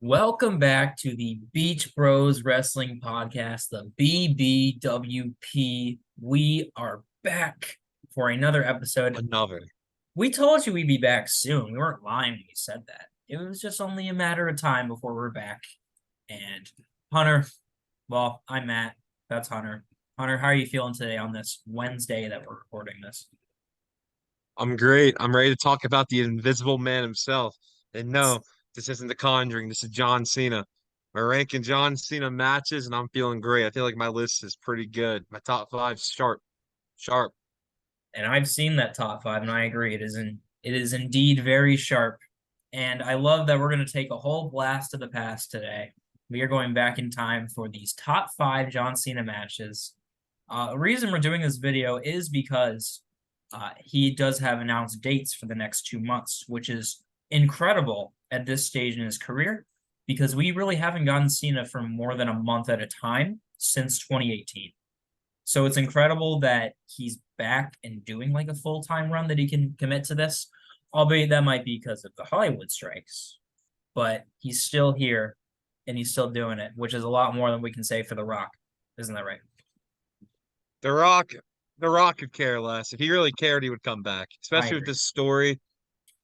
Welcome back to the Beach Bros Wrestling Podcast, the BBWP. We are back for another episode. Another. We told you we'd be back soon. We weren't lying when we said that. It was just only a matter of time before we're back. And Hunter, well, I'm Matt. That's Hunter. Hunter, how are you feeling today on this Wednesday that we're recording this? I'm great. I'm ready to talk about the Invisible Man himself. And no, this isn't The Conjuring. This is John Cena. We're ranking John Cena matches, and I'm feeling great. I feel like my list is pretty good. My top five, sharp, sharp. And I've seen that top five, and I agree. It is indeed very sharp. And I love that we're going to take a whole blast to the past today. We are going back in time for these top five John Cena matches. The reason we're doing this video is because he does have announced dates for the next 2 months, which is incredible at this stage in his career because we really haven't gotten Cena for more than a month at a time since 2018. So it's incredible that he's back and doing like a full-time run that he can commit to this, albeit that might be because of the Hollywood strikes. But he's still here and he's still doing it, which is a lot more than we can say for The Rock. Isn't that right? The Rock, The Rock could care less. If he really cared, he would come back, I especially with agree. this story.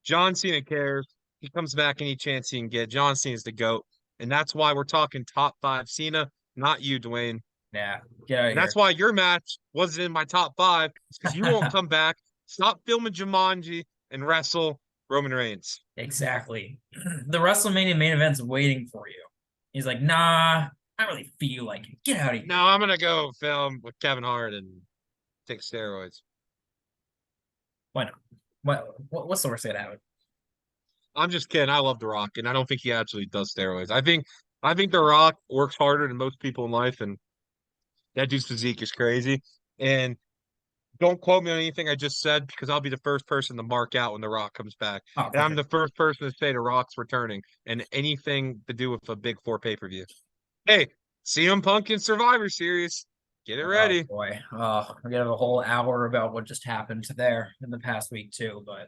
John Cena cares. He comes back any chance he can get. John Cena's the GOAT. And that's why we're talking top five Cena, not you, Dwayne. Yeah, get out of And that's here. why your match wasn't in my top five, because you won't come back, stop filming Jumanji, and wrestle Roman Reigns. Exactly. The WrestleMania main event's waiting for you. He's like, nah, I don't really feel like it. Get out of No, here. I'm gonna go film with Kevin Hart and take steroids. Why not? What's the worst that happen? I'm just kidding. I love The Rock, and I don't think he actually does steroids. I think The Rock works harder than most people in life, and that dude's physique is crazy. And don't quote me on anything I just said because I'll be the first person to mark out when The Rock comes back. Oh, And for I'm sure. the first person to say The Rock's returning and anything to do with a big four pay-per-view. Hey, CM Punk in Survivor Series. Get it Oh ready. boy. Oh, we're gonna have a whole hour about what just happened there in the past week too. But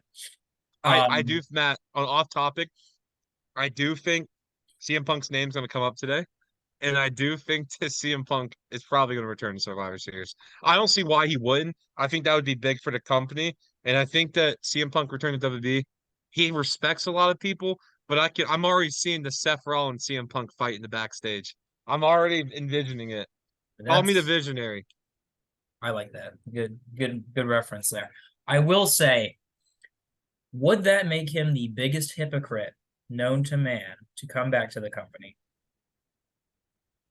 I do, um, Matt, on off topic, I do think CM Punk's name's gonna come up today. And I do think that CM Punk is probably going to return to Survivor Series. I don't see why he wouldn't. I think that would be big for the company. And I think that CM Punk returning to WWE, he respects a lot of people, but I'm already seeing the Seth Rollins CM Punk fight in the backstage. I'm already envisioning it. Call me the that's visionary. I like that. Good reference there. I will say, would that make him the biggest hypocrite known to man to come back to the company?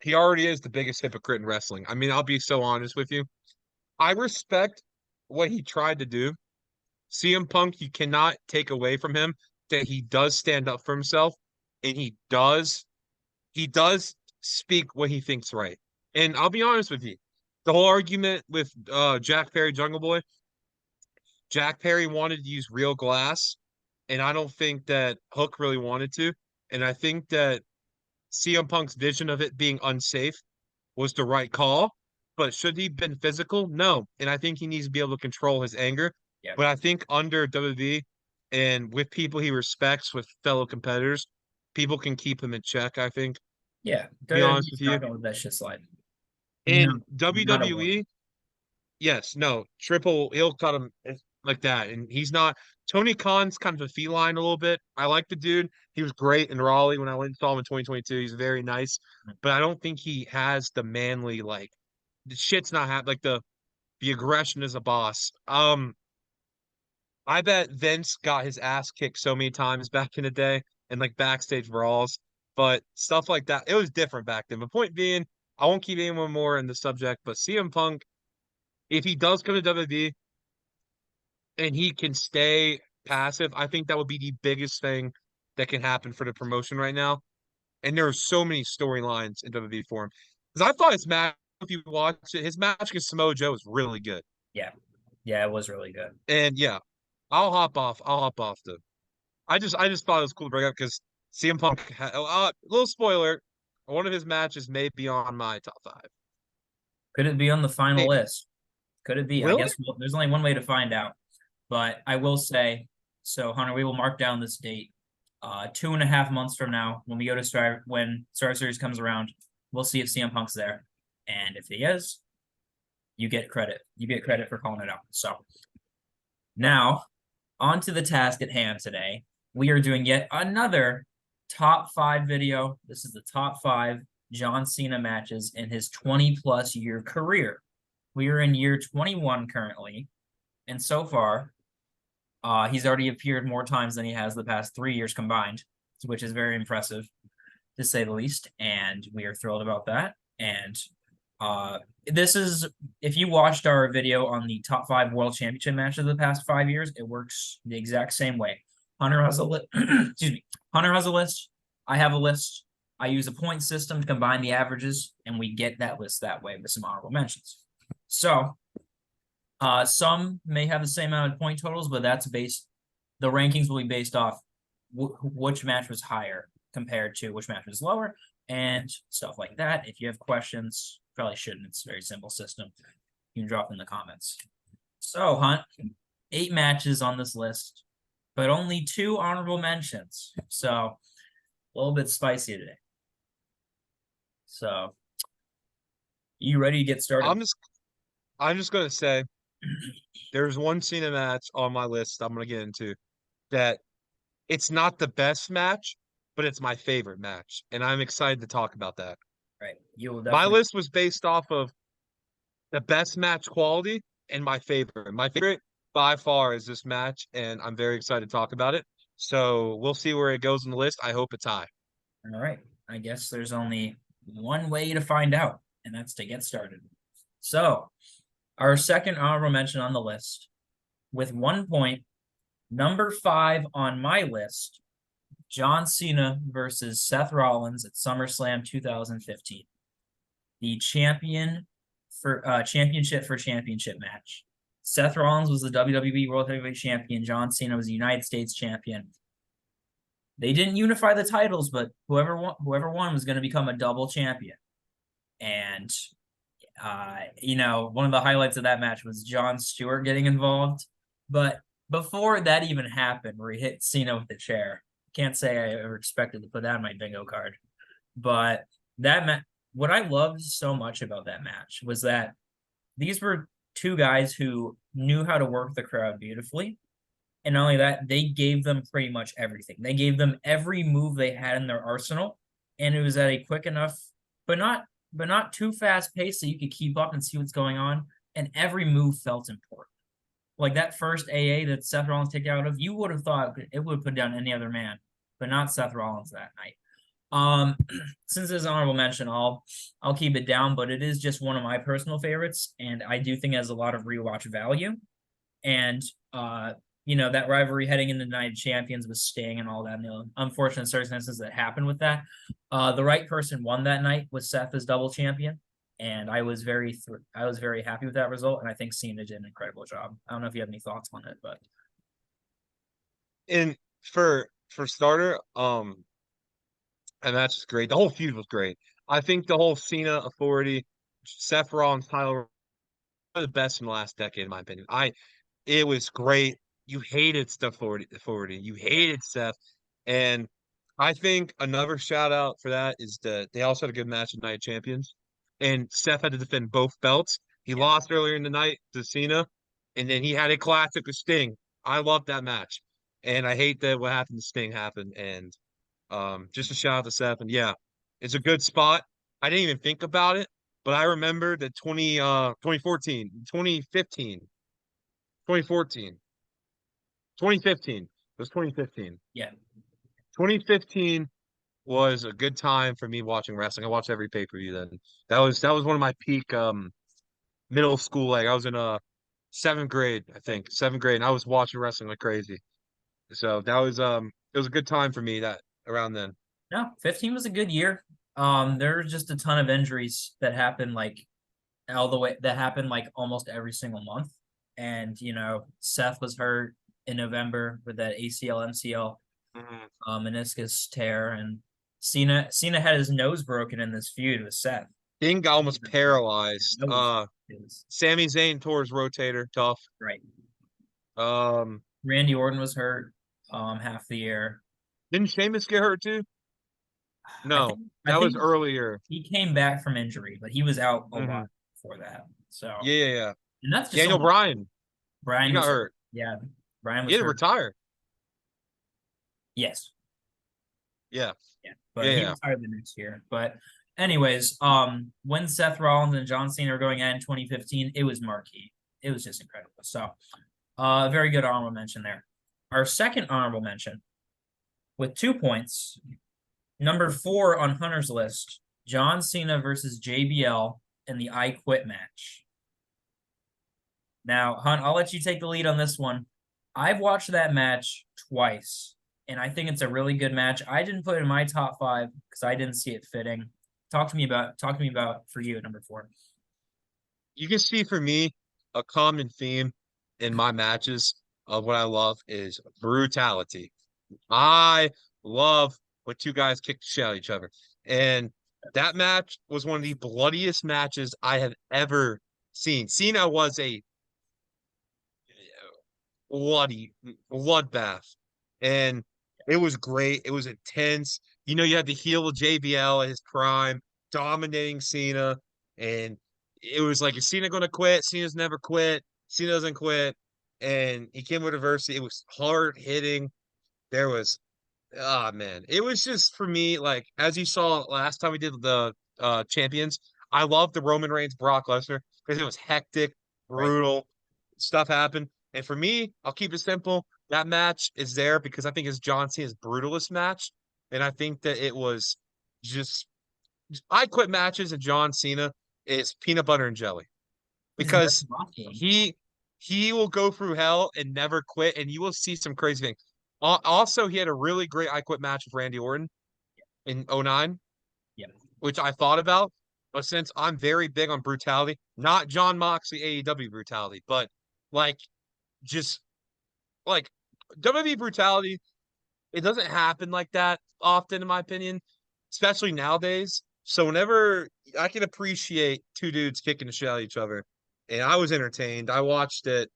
He already is the biggest hypocrite in wrestling. I mean, I'll be so honest with you. I respect what he tried to do. CM Punk, you cannot take away from him that he does stand up for himself and he does speak what he thinks right. And I'll be honest with you. The whole argument with Jack Perry Jungle Boy, Jack Perry wanted to use real glass, and I don't think that Hook really wanted to. And I think that CM Punk's vision of it being unsafe was the right call. But should he have been physical? No. And I think he needs to be able to control his anger. Yeah. But I think under WWE and with people he respects, with fellow competitors, people can keep him in check, I think, to Yeah. be honest WWE's with not you. gonna let that shit slide. No, In not a one. WWE, yes, no, Triple, he'll cut him like that. And he's not, Tony Khan's kind of a feline a little bit. I like the dude. He was great in Raleigh when I went and saw him in 2022. He's very nice, but I don't think he has the manly, like, the shit's not like the aggression as a boss. I bet Vince got his ass kicked so many times back in the day and like backstage brawls, but stuff like that, it was different back then. But point being, I won't keep anyone more in the subject, but CM Punk, if he does come to WWE and he can stay passive, I think that would be the biggest thing that can happen for the promotion right now. And there are so many storylines in WWE for him. Because I thought his match, if you watch it, his match against Samoa Joe was really good. Yeah. Yeah, it was really good. And yeah, I'll hop off. I'll hop off the I just thought it was cool to bring up because CM Punk. Little spoiler: one of his matches may be on my top five. Could it be on the final Hey, list? Could it be? I will guess it? there's only one way to find out. But I will say, so Hunter, we will mark down this date. 2.5 months from now, when we go to when Star Series comes around, we'll see if CM Punk's there. And if he is, you get credit. You get credit for calling it out. So now, on to the task at hand today. We are doing yet another top 5 video. This is the top 5 John Cena matches in his 20+ year career. We are in year 21 currently, and so far, he's already appeared more times than he has the past 3 years combined, which is very impressive, to say the least, and we are thrilled about that. And this is, if you watched our video on the top 5 World Championship matches of the past 5 years, it works the exact same way. Hunter has a list. Excuse me. Hunter has a list. I have a list. I use a point system to combine the averages, and we get that list that way with some honorable mentions. So, some may have the same amount of point totals, but that's based. The rankings will be based off which match was higher compared to which match was lower, and stuff like that. If you have questions, probably shouldn't. It's a very simple system. You can drop in the comments. So, Hunt, 8 matches on this list, but only 2 honorable mentions. So, a little bit spicy today. So, you ready to get started? I'm just gonna say there's one Cena match on my list I'm gonna get into that it's not the best match, but it's my favorite match, and I'm excited to talk about that. Right. You will My definitely. list was based off of the best match quality and my favorite. My favorite by far is this match, and I'm very excited to talk about it. So we'll see where it goes on the list. I hope it's high. All right. I guess there's only one way to find out, and that's to get started. So, our second honorable mention on the list, with 1 point, number 5 on my list, John Cena versus Seth Rollins at SummerSlam 2015. The championship for championship match. Seth Rollins was the WWE World Heavyweight Champion. John Cena was the United States Champion. They didn't unify the titles, but whoever won was going to become a double champion. And one of the highlights of that match was Jon Stewart getting involved. But before that even happened, where he hit Cena with the chair, can't say I ever expected to put that on my bingo card. But what I loved so much about that match was that these were 2 guys who knew how to work the crowd beautifully. And not only that, they gave them pretty much everything. They gave them every move they had in their arsenal, and it was at a quick enough, but not too fast pace so you could keep up and see what's going on. And every move felt important. Like that first AA that Seth Rollins took out of, you would have thought it would have put down any other man, but not Seth Rollins that night. Since it's an honorable mention, I'll keep it down, but it is just one of my personal favorites, and I do think it has a lot of rewatch value. And that rivalry heading into the United Champions with Sting and all that, and the unfortunate circumstances that happened with that. The right person won that night with Seth as double champion, and I was very happy with that result, and I think Cena did an incredible job. I don't know if you have any thoughts on it, but And for starter, and that's just great. The whole feud was great. I think the whole Cena Authority, Seth Rollins title, one of the best in the last decade, in my opinion. It was great. You hated Steph Authority. You hated Seth. And I think another shout out for that is that they also had a good match at Night of Champions. And Seth had to defend both belts. He yeah. lost earlier in the night to Cena, and then he had a classic with Sting. I loved that match. And I hate that what happened to Sting happened. And just a shout out to Seth. And yeah, it's a good spot. I didn't even think about it, but I remember that 2014, 2015, 2014, 2015. It was 2015. Yeah. 2015 was a good time for me watching wrestling. I watched every pay-per-view then. That was one of my peak middle school. Like I was in 7th grade, I think. 7th grade, and I was watching wrestling like crazy. So that was it was a good time for me that around then. No, 15 was a good year. There were just a ton of injuries that happened like almost every single month. And Seth was hurt in November with that ACL MCL meniscus tear, and Cena had his nose broken in this feud with Seth. Sting got almost paralyzed. Sami Zayn tore his rotator, tough. Right. Um, Randy Orton was hurt half the year. Didn't Sheamus get hurt too? I No, think I that was think earlier. he came back from injury, but he was out a Hmm. while before that. So, Yeah, yeah, yeah. and that's just Daniel only Bryan, he Brian got was hurt. hurt. Yeah, Brian He was had to hurt. retire. Yes. Yeah, Yeah, yeah, but he yeah. retired the next year. But anyways, when Seth Rollins and John Cena were going at in 2015, it was marquee. It was just incredible. So, very good honorable mention there. Our second honorable mention with 2 points, number 4 on Hunter's list, John Cena versus JBL in the I Quit match. Now, Hunt, I'll let you take the lead on this one. I've watched that match twice, and I think it's a really good match. I didn't put it in my top 5 because I didn't see it fitting. Talk to me about for you at number 4. You can see for me a common theme in my matches of what I love is brutality. I love when two guys kick the shit out of each other. And that match was one of the bloodiest matches I have ever seen. Cena was a bloody bloodbath. And it was great. It was intense. You know, you had the heel of JBL at his prime, dominating Cena. And it was like, is Cena going to quit? Cena's never quit. Cena doesn't quit. And he came with adversity. It was hard hitting. There was Ah man, it was just for me, like as you saw last time we did the champions, I love the Roman Reigns Brock Lesnar because it was hectic, Right. brutal, stuff happened. And for me, I'll keep it simple. That match is there because I think it's John Cena's brutalist match. And I think that it was just I quit matches and John Cena is peanut butter and jelly He's the best because wrestler. he will go through hell and never quit, and you will see some crazy things. Also, he had a really great I Quit match with Randy Orton in '09, Yeah. which I thought about, but since I'm very big on brutality, not John Moxley AEW brutality, but like just like WWE brutality, it doesn't happen like that often, in my opinion, especially nowadays. So whenever I can appreciate two dudes kicking the shit out of each other, and I was entertained. I watched it.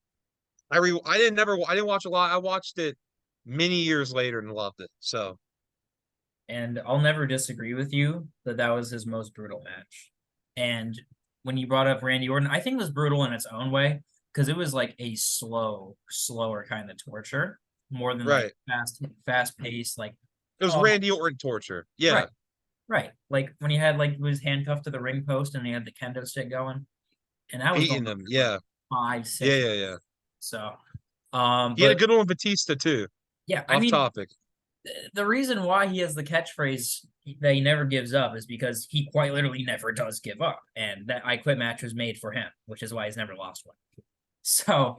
I didn't watch a lot. I watched it many years later and loved it. So And I'll never disagree with you that that was his most brutal match. And when you brought up Randy Orton, I think it was brutal in its own way because it was like a slower kind of torture more than like right. fast paced, like, It was oh, Randy Orton torture. right, Yeah. right. Like when he had like he was handcuffed to the ring post and he had the kendo stick going, and that was Beating going on them. for like Yeah. five, Yeah, 6 yeah, rounds. yeah. So, He had a but good one with Batista too. yeah, I Off mean, topic. the reason why he has the catchphrase that he never gives up is because he quite literally never does give up. And that I Quit match was made for him, which is why he's never lost one. So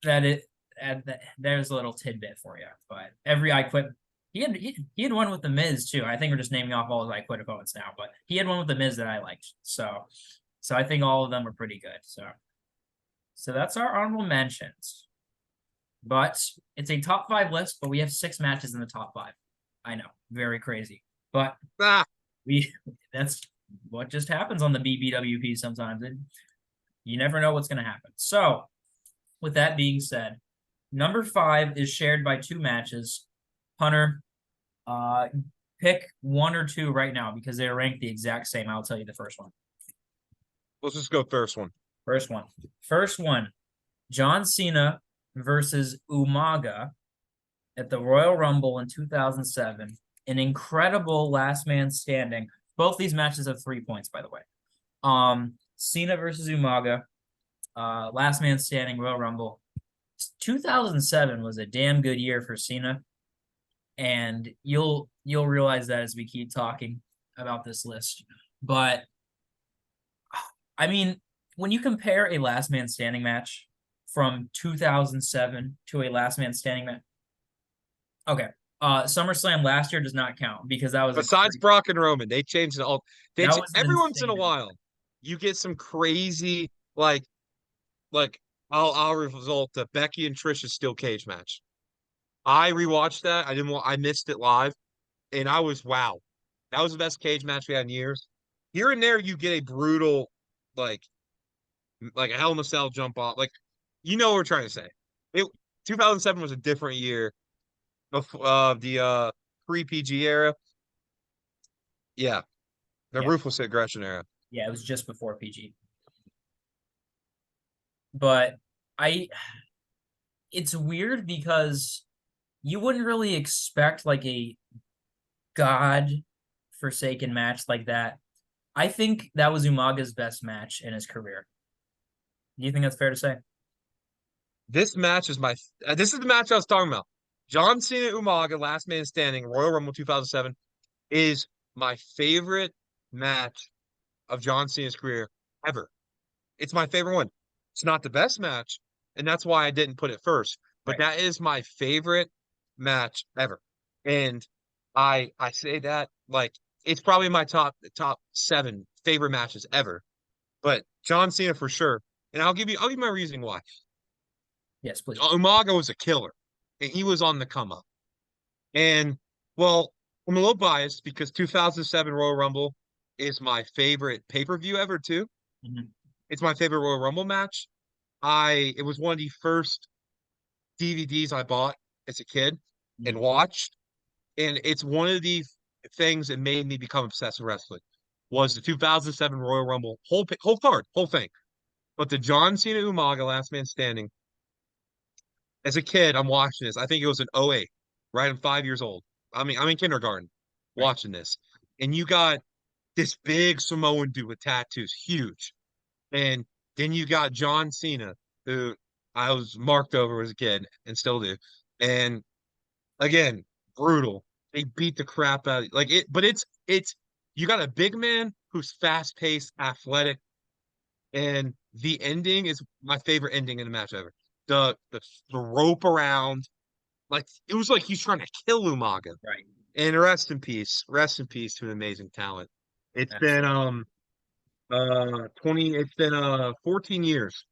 that it and there's a little tidbit for you. But every I Quit he had one with the Miz too. I think we're just naming off all his I Quit opponents now, but he had one with the Miz that I liked. So I think all of them were pretty good. So that's our honorable mentions. But it's a top 5 list, but we have 6 matches in the top 5. I know, very crazy. But Ah, we that's what just happens on the BBWP sometimes. You never know what's going to happen. So, with that being said, number 5 is shared by 2 matches. Hunter, uh, pick 1 or 2 right now because they're ranked the exact same. I'll tell you the first one. let's just go first one. First one. First one. John Cena versus Umaga at the Royal Rumble in 2007. An incredible last man standing. Both these matches have 3 points, by the way. Cena versus Umaga, last man standing Royal Rumble. 2007 was a damn good year for Cena, and you'll realize that as we keep talking about this list. But I mean, when you compare a last man standing match from 2007 to a last man standing match, okay. SummerSlam last year does not count because that was a Besides crazy, Brock and Roman, they changed it all. that was an Every once in a insane event. while, you get some crazy like I'll result the Becky and Trisha steel cage match. I rewatched that. I missed it live, and I was wow. That was the best cage match we had in years. Here and there, you get a brutal, like like a Hell in a Cell jump off. Like you know what we're trying to say. It 2007 was a different year. The pre-PG era. Yeah, the Yeah, ruthless aggression era. yeah, it was just before PG. But I it's weird because you wouldn't really expect like a god forsaken match like that. I think that was Umaga's best match in his career. Do you think that's fair to say? This match is this is the match I was talking about. John Cena Umaga, Last Man Standing, Royal Rumble 2007 is my favorite match of John Cena's career ever. It's my favorite one. It's not the best match, and that's why I didn't put it first. But Right. that is my favorite match ever. And I say that like it's probably my top seven favorite matches ever. But John Cena for sure. And I'll give you my reasoning why. Yes, please. Umaga was a killer, and he was on the come up. And well, I'm a little biased because 2007 Royal Rumble is my favorite pay-per-view ever too. Mhm. It's my favorite Royal Rumble match. It was one of the first DVDs I bought as a kid and Mhm. watched, and it's one of the things that made me become obsessed with wrestling. Was the 2007 Royal Rumble whole card, whole thing. But the John Cena Umaga Last Man Standing. As a kid, I'm watching this. I think it was in '08, right? I'm 5 years old. I'm in kindergarten Right. watching this, and you got this big Samoan dude with tattoos, huge. And then you got John Cena, who I was marked over as a kid and still do. And again, brutal. They beat the crap out of like it, but it's you got a big man who's fast paced, athletic, and the ending is my favorite ending in a match ever. The the the rope around, like it was like he's trying to kill Umaga. Right. And rest in peace to an amazing talent. It's been Absolutely. 14 years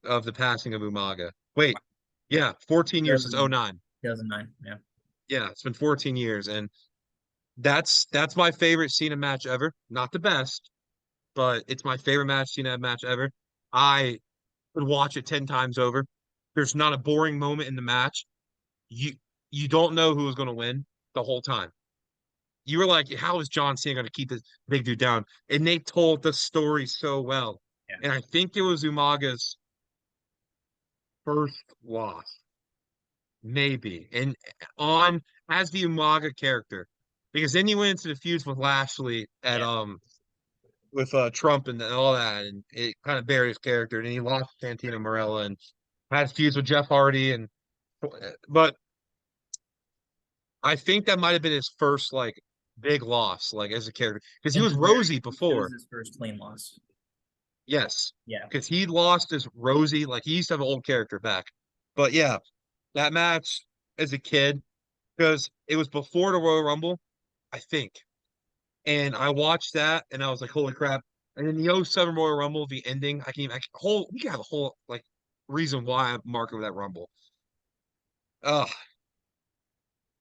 of the passing of Umaga. Wait, yeah, 14 years since 2000, '09. 2009. Yeah. Yeah, it's been 14 years, and that's my favorite Cena match ever. Not the best, but it's my favorite Cena match ever. I would watch it 10 times over. There's not a boring moment in the match. You you don't know who is going to win the whole time. You were like, how is John Cena going to keep this big dude down? And they told the story so well. Yeah. And I think it was Umaga's first loss. Maybe. And on as the Umaga character. Because then he went into the feuds with Lashley at Yeah. with Trump and all that, and it kind of buried his character. And he lost Santino Marella and had feuds with Jeff Hardy and but I think that might have been his first like big loss, like as a character. Because he At was the very Rosie least, it was before. his first clean loss. Yes. Yeah. Because he lost his Rosie, like he used to have an old character back. But yeah, that match as a kid, because it was before the Royal Rumble, I think. And I watched that and I was like, holy crap. And then the '07 Royal Rumble, the ending, we can have a whole like reason why I'm marking that Rumble. Ugh,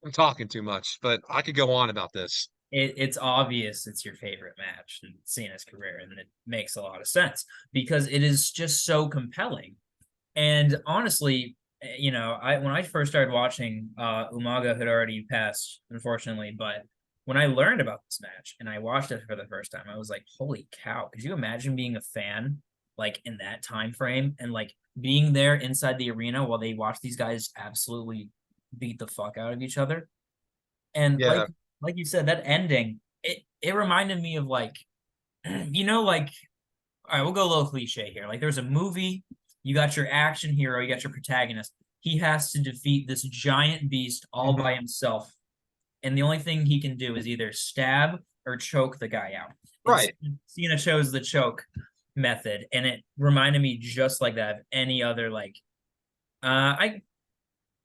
I'm talking too much, but I could go on about this. It's obvious it's your favorite match in Cena's career, and it makes a lot of sense because it is just so compelling. And honestly, I when I first started watching, Umaga had already passed, unfortunately. But when I learned about this match and I watched it for the first time, I was like, "Holy cow!" Could you imagine being a fan like in that time frame and like being there inside the arena while they watch these guys absolutely beat the fuck out of each other? And Yeah. like you said, that ending, it reminded me of like, like all right, we'll go a little cliche here. Like there's a movie, you got your action hero, you got your protagonist. He has to defeat this giant beast all Mhm. by himself. And the only thing he can do is either stab or choke the guy out. And Right. Cena chose the choke method. And it reminded me just like that of any other I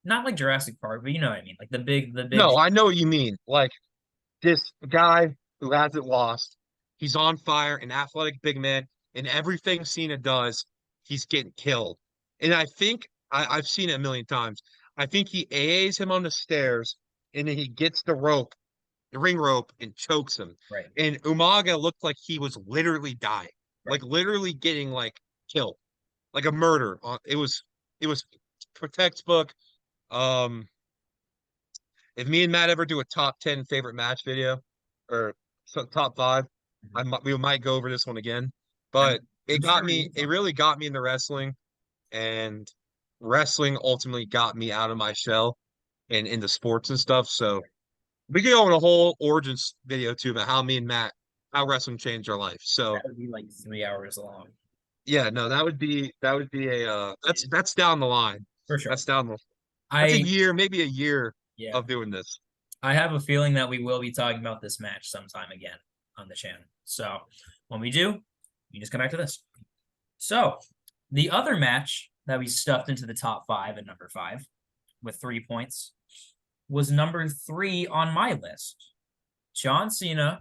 not like Jurassic Park, but you know what I mean. Like the big No, I know what you mean. Like this guy who hasn't lost, he's on fire, an athletic big man, and everything Cena does, he's getting killed. And I think I've seen it a million times. I think he AAs him on the stairs, and then he gets the ring rope, and chokes him. right, And Umaga looked like he was literally dying, right. like literally getting like killed, like a murder. It was for textbook. Um, If me and Matt ever do a top 10 favorite match video or top five, we might go over this one again. I'm But I'm sure it is it fun. really got me into wrestling, and wrestling ultimately got me out of my shell and into sports and stuff. So we could go on a whole origins video too about how me and Matt, how wrestling changed our life. That So would be like 3 hours long. yeah, no, that would be a that's down the line. For That's sure. down the that's a I year, maybe a year yeah. of doing this. I have a feeling that we will be talking about this match sometime again on the channel. So when we do, you just come back to this. So the other match that we stuffed into the top five at number five with 3 points was number three on my list. John Cena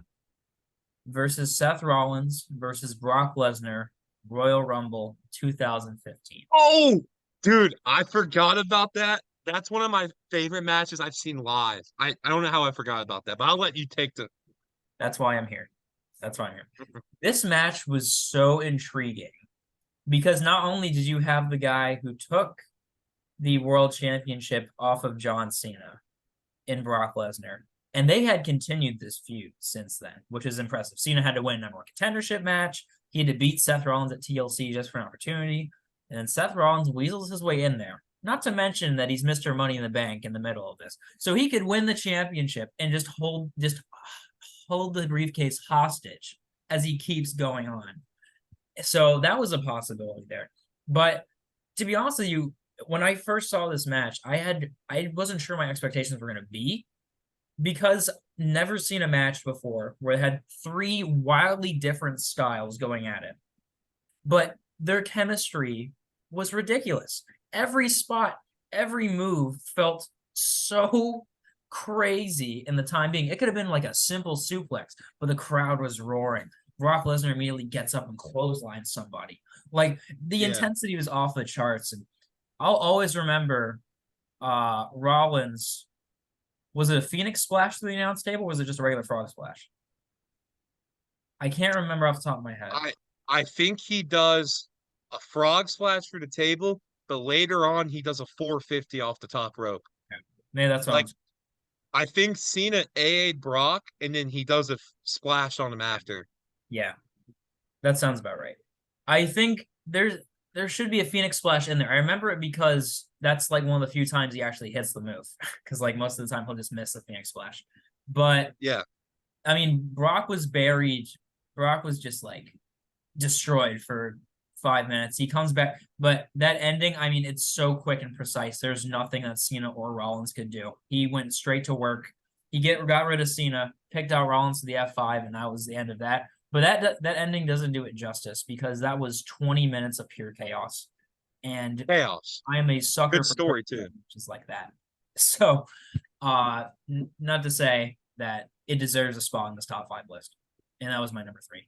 versus Seth Rollins versus Brock Lesnar, Royal Rumble 2015. Oh, dude, I forgot about that. That's one of my favorite matches I've seen live. I don't know how I forgot about that, but I'll let you take the. That's why I'm here. That's why I'm here. This match was so intriguing because not only did you have the guy who took the world championship off of John Cena in Brock Lesnar, and they had continued this feud since then, which is impressive. Cena had to win a number one contendership match. He had to beat Seth Rollins at TLC just for an opportunity. And then Seth Rollins weasels his way in there. Not to mention that he's Mr. Money in the Bank in the middle of this. So he could win the championship and hold the briefcase hostage as he keeps going on. So that was a possibility there. But to be honest with you, when I first saw this match, I wasn't sure my expectations were going to be because never seen a match before where it had three wildly different styles going at it. But their chemistry was ridiculous. Every spot, every move felt so crazy in the time being. It could have been like a simple suplex, but the crowd was roaring. Brock Lesnar immediately gets up and clotheslines somebody. Like the Yeah, intensity was off the charts. And I'll always remember Rollins. Was it a Phoenix splash to the announce table, or was it just a regular frog splash? I can't remember off the top of my head. I I think he does a frog splash for the table, but later on he does a 450 off the top rope. Okay. Maybe that's what I'm Like I think Cena AA'd Brock, and then he does a splash on him after. yeah, that sounds about right. I think there should be a Phoenix splash in there. I remember it because that's like one of the few times he actually hits the move. Because like most of the time he'll just miss the Phoenix splash. But Yeah, I mean, Brock was buried. Brock was just like destroyed for 5 minutes. He comes back, but that ending, I mean, it's so quick and precise. There's nothing that Cena or Rollins could do. He went straight to work. Got rid of Cena, picked out Rollins to the F5, and that was the end of that. But that ending doesn't do it justice because that was 20 minutes of pure chaos. And chaos. I am a sucker Good for story too. just like that. So, not to say that it deserves a spot on this top five list. And that was my number three.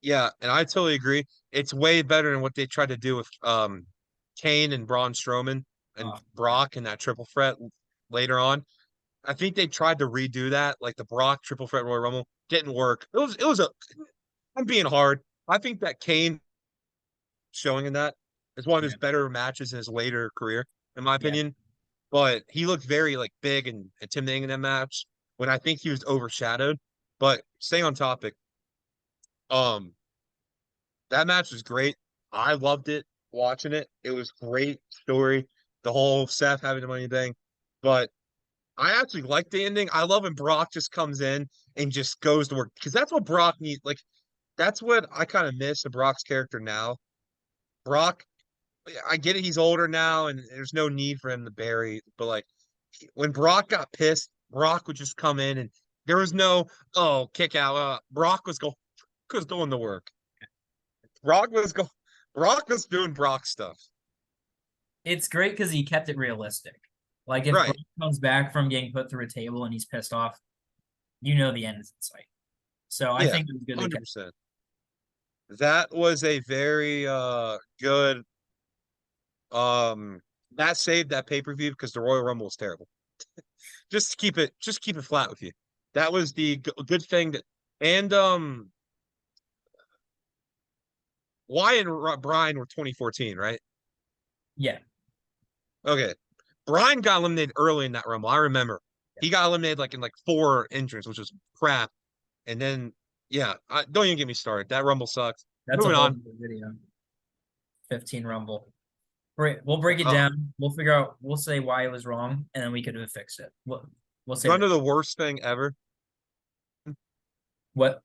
Yeah, and I totally agree. It's way better than what they tried to do with Kane and Braun Strowman and Yeah, Brock in that triple threat later on. I think they tried to redo that, like the Brock triple threat Royal Rumble didn't work. It was a I'm being hard. I think that Kane showing in that is one of his yeah, better matches in his later career, in my yeah. opinion. But he looked very like big and intimidating in that match when I think he was overshadowed. But staying on topic, um, that match was great. I loved it watching it. It was great story. The whole Seth having the money thing. But I actually like the ending. I love when Brock just comes in and just goes to work because that's what Brock needs. Like that's what I kind of miss of Brock's character now. Brock, I get it, he's older now and there's no need for him to bury, but like when Brock got pissed, Brock would just come in and there was no kick out. Was going to work. Brock was go Brock was doing Brock stuff. It's great because he kept it realistic. Like if Brock Right. comes back from getting put through a table and he's pissed off, you know the end is in sight. So I Yeah. think it was good they kept. 100%. That was a very good that saved that pay-per-view because the Royal Rumble was terrible. Just keep it flat with you. That was the good thing that and Wyatt and Brian were 2014, right? Yeah, Okay. Brian got eliminated early in that Rumble. I remember. He got eliminated like in like 4 entrants, which was crap. And then yeah, don't even get me started. That Rumble sucks. That's a Moving whole on. other video. 15 Rumble. We'll break it Oh, down. We'll figure out. We'll say why it was wrong, and then we could have fixed it. We'll you say want to that. know the worst thing ever? What?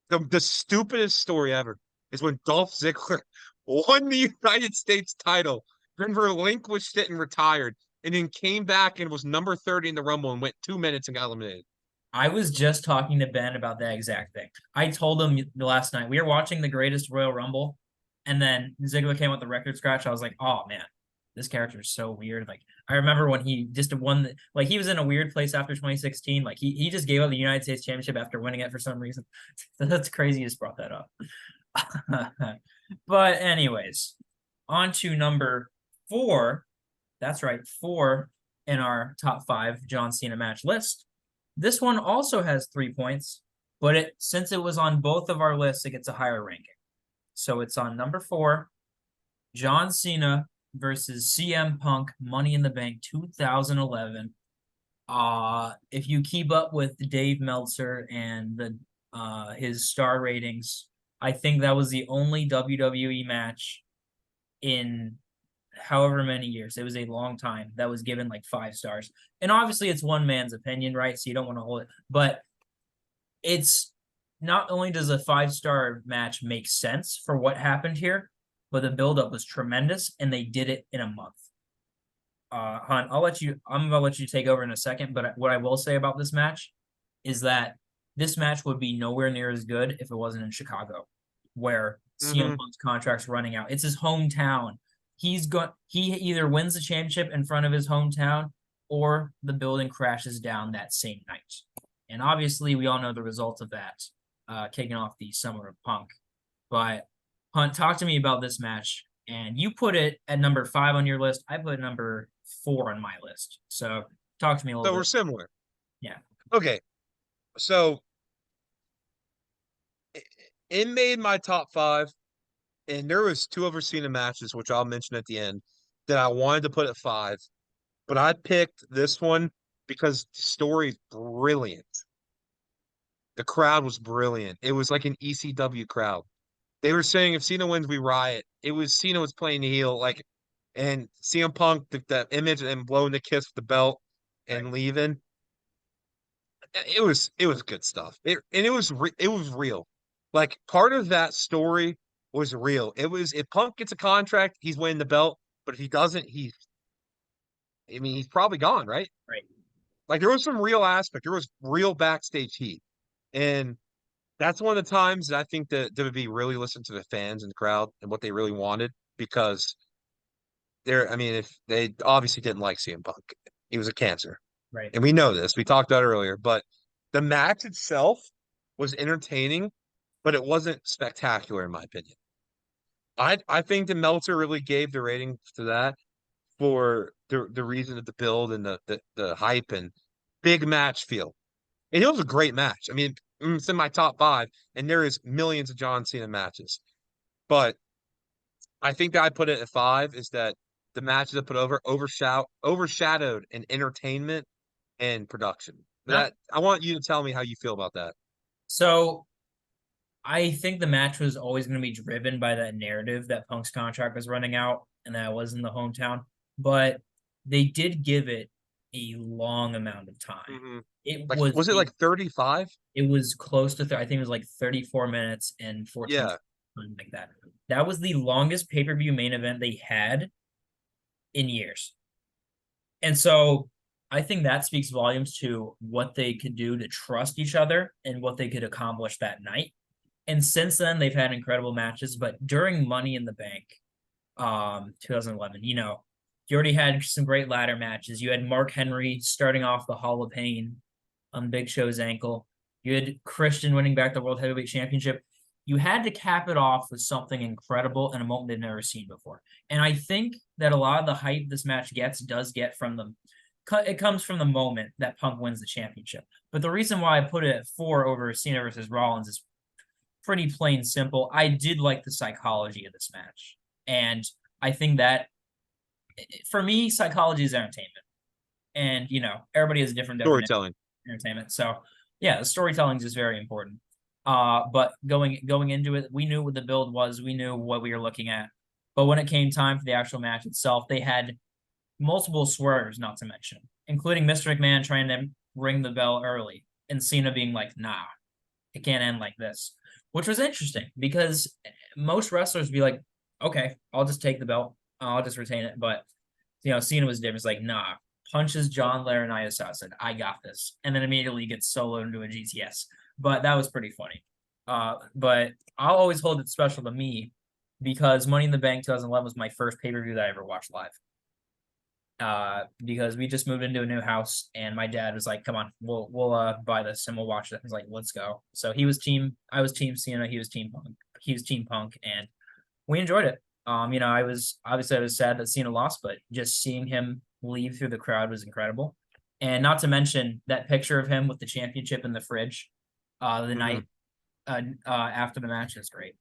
The stupidest story ever is when Dolph Ziggler won the United States title, then relinquished it and retired, and then came back and was number 30 in the Rumble and went 2 minutes and got eliminated. I was just talking to Ben about that exact thing. I told him last night we were watching the Greatest Royal Rumble, and then Ziggler came with the record scratch. I was like, oh man, this character is so weird. Like I remember when he just won, like he was in a weird place after 2016. Like he just gave up the United States Championship after winning it for some reason. That's crazy. You just brought that up. But anyways, on to number 4. That's right, 4 in our top 5 John Cena match list. This one also has 3 points, but since it was on both of our lists, it gets a higher ranking. So it's on number 4, John Cena versus CM Punk, Money in the Bank 2011. If you keep up with Dave Meltzer and his star ratings, I think that was the only WWE match in however many years. It was a long time that was given like 5 stars. And obviously it's one man's opinion, right? So you don't want to hold it. But it's not only does a 5-star match make sense for what happened here, but the buildup was tremendous and they did it in a month. Han, I'm gonna let you take over in a second, but what I will say about this match is that this match would be nowhere near as good if it wasn't in Chicago, where CM Punk's contract's running out. It's his hometown. He either wins the championship in front of his hometown or the building crashes down that same night. And obviously we all know the result of that, kicking off the Summer of Punk. But Hunt, talk to me about this match. And you put it at number 5 on your list. I put number 4 on my list. So talk to me a little So we're bit. similar. Yeah. Okay. So it made my top 5, and there was 2 other Cena matches, which I'll mention at the end, that I wanted to put at 5, but I picked this one because the story's brilliant. The crowd was brilliant. It was like an ECW crowd. They were saying if Cena wins, we riot. It was Cena was playing the heel, like, and CM Punk, the image and blowing the kiss with the belt Right. and leaving. It was good stuff. It was real. Like part of that story was real. It was if Punk gets a contract, he's winning the belt. But if he doesn't, he's probably gone, right? Right. Like there was some real aspect. There was real backstage heat, and that's one of the times that I think that WWE really listened to the fans and the crowd and what they really wanted because I mean, if they obviously didn't like CM Punk, he was a cancer, Right. and we know this. We talked about it earlier, but the match itself was entertaining, but it wasn't spectacular in my opinion. I think the Meltzer really gave the rating to that for the reason of the build and the hype and big match feel. And it was a great match. I mean, it's in my top 5, and there is millions of John Cena matches. But I think that I put it at 5 is that the matches I put overshadowed in entertainment and production. But No. that I want you to tell me how you feel about that. So I think the match was always going to be driven by that narrative that Punk's contract was running out and that it was in the hometown. But they did give it a long amount of time. Hmm. It Like, was was it like 35? it was close to I think it was like 34 minutes and 14 Yeah. seconds, something like that. That was the longest pay-per-view main event they had in years. And so I think that speaks volumes to what they could do to trust each other and what they could accomplish that night. And since then, they've had incredible matches. But during Money in the Bank, 2011, you already had some great ladder matches. You had Mark Henry starting off the Hall of Pain on Big Show's ankle. You had Christian winning back the World Heavyweight Championship. You had to cap it off with something incredible and a moment they've never seen before. And I think that a lot of the hype this match does get from them. It comes from the moment that Punk wins the championship. But the reason why I put it at 4 over Cena versus Rollins is pretty plain simple. I did like the psychology of this match. And I think that, for me, psychology is entertainment. And everybody has a different definition Storytelling. of entertainment. So yeah, the storytelling is just very important. But going into it, we knew what the build was, we knew what we were looking at. But when it came time for the actual match itself, they had multiple swerves, not to mention, including Mr. McMahon trying to ring the bell early and Cena being like, nah, it can't end like this, which was interesting because most wrestlers would be like, okay, I'll just take the belt, I'll just retain it. But Cena was different. It's like, nah, punches John Laurinaitis out, said, I got this, and then immediately gets soloed into a GTS. But that was pretty funny. But I'll always hold it special to me because Money in the Bank 2011 was my first pay-per-view that I ever watched live. Because we just moved into a new house and my dad was like, come on, we'll buy this and we'll watch it. I was like, let's go. So I was team Cena, he was team Punk, and we enjoyed it. I was sad that Cena lost, but just seeing him leave through the crowd was incredible. And not to mention that picture of him with the championship in the fridge, the night after the match is great.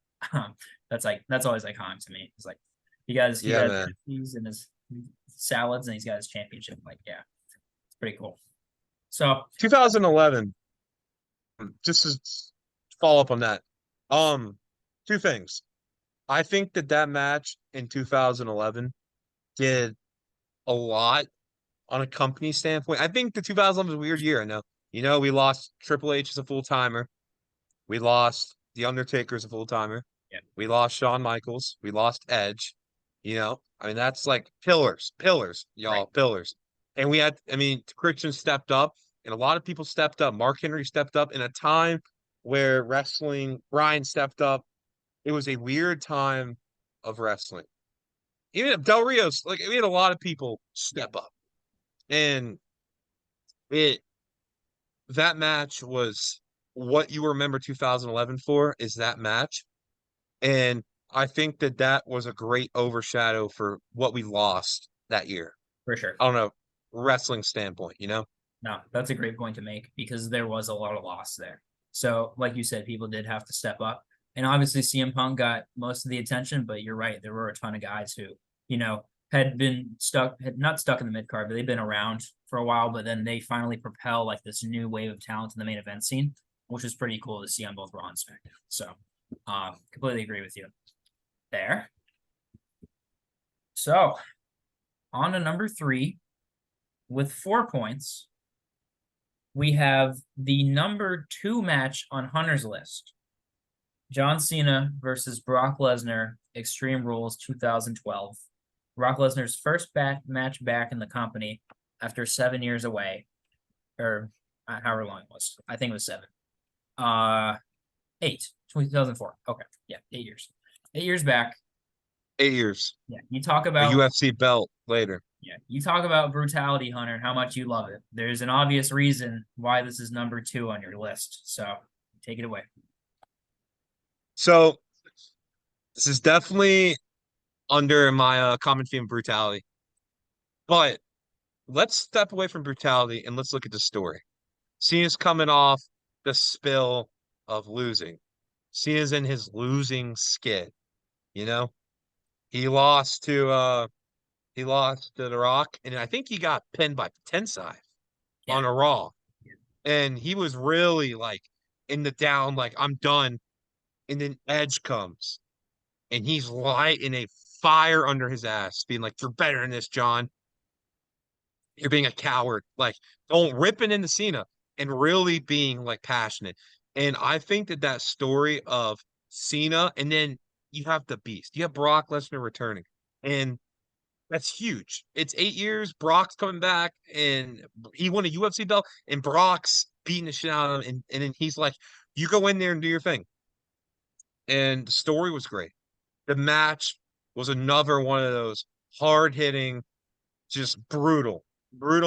That's always iconic to me. It's like he Yeah, got man. these in his salads and he's got his championship. Like, yeah, it's pretty cool. So 2011. Just to follow up on that. Um, Two things. I think that match in 2011 did a lot on a company standpoint. I think the 2011 was a weird year. I know. We lost Triple H as a full timer. We lost The Undertaker as a full timer. yeah, We lost Shawn Michaels. We lost Edge. I mean, that's like pillars, right, y'all, pillars. And Christian stepped up, and a lot of people stepped up. Mark Henry stepped up in a time where Brian stepped up. It was a weird time of wrestling. Even Del Rio's, like, we had a lot of people yeah, step up. And it that match was what you remember 2011 for, is that match. And I think that was a great overshadow for what we lost that year. for sure. I don't know, wrestling standpoint. No, that's a great point to make because there was a lot of loss there. So, like you said, people did have to step up. And obviously, CM Punk got most of the attention, but you're right. There were a ton of guys who, had not stuck in the mid card, but they've been around for a while. But then they finally propel like this new wave of talent in the main event scene, which is pretty cool to see on both Raw and SmackDown. So, completely agree with you there. So, on to number 3 with 4 points. We have the number 2 match on Hunter's list. John Cena versus Brock Lesnar, Extreme Rules 2012. Brock Lesnar's first match back in the company after 7 years away, or however long it was. I think it was 7. 8, 2004. Okay, yeah, 8 years. 8 years back. 8 years. Yeah, you talk A about UFC belt later. Yeah, you talk about brutality, Hunter, and how much you love it. There's an obvious reason why this is number 2 on your list. So take it away. So this is definitely under my common theme of brutality. But let's step away from brutality and let's look at the story. Cena's coming off the spill of losing. Cena's in his losing skid, you know? He lost to The Rock, and I think he got pinned by Tensai Yeah. on a Raw. And he was really like in the down, like, I'm done. And then Edge comes and he's lighting a fire under his ass, being like, you're better than this, John. You're being a coward. Like, don't ripping into Cena and really being like passionate. And I think that story of Cena, and then you have the Beast, you have Brock Lesnar returning, and that's huge. It's 8 years. Brock's coming back, and he won a UFC belt, and Brock's beating the shit out of him, and then he's like, "You go in there and do your thing." And the story was great. The match was another one of those hard hitting, just brutal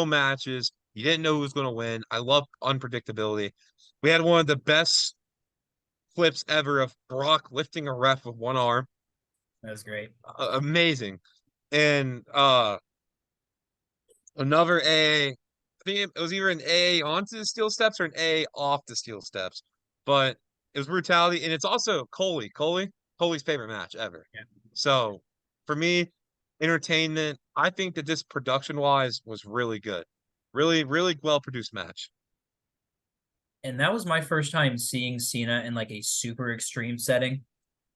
matches. You didn't know who was going to win. I love unpredictability. We had one of the best clips ever of Brock lifting a ref with one arm. That was great. Amazing. And another A, I think it was either an A onto the steel steps or an A off the steel steps. But it was brutality, and it's also Coley's favorite match ever. Yeah. So for me, entertainment, I think that this production wise was really good. Really, really well produced match. And that was my first time seeing Cena in like a super extreme setting.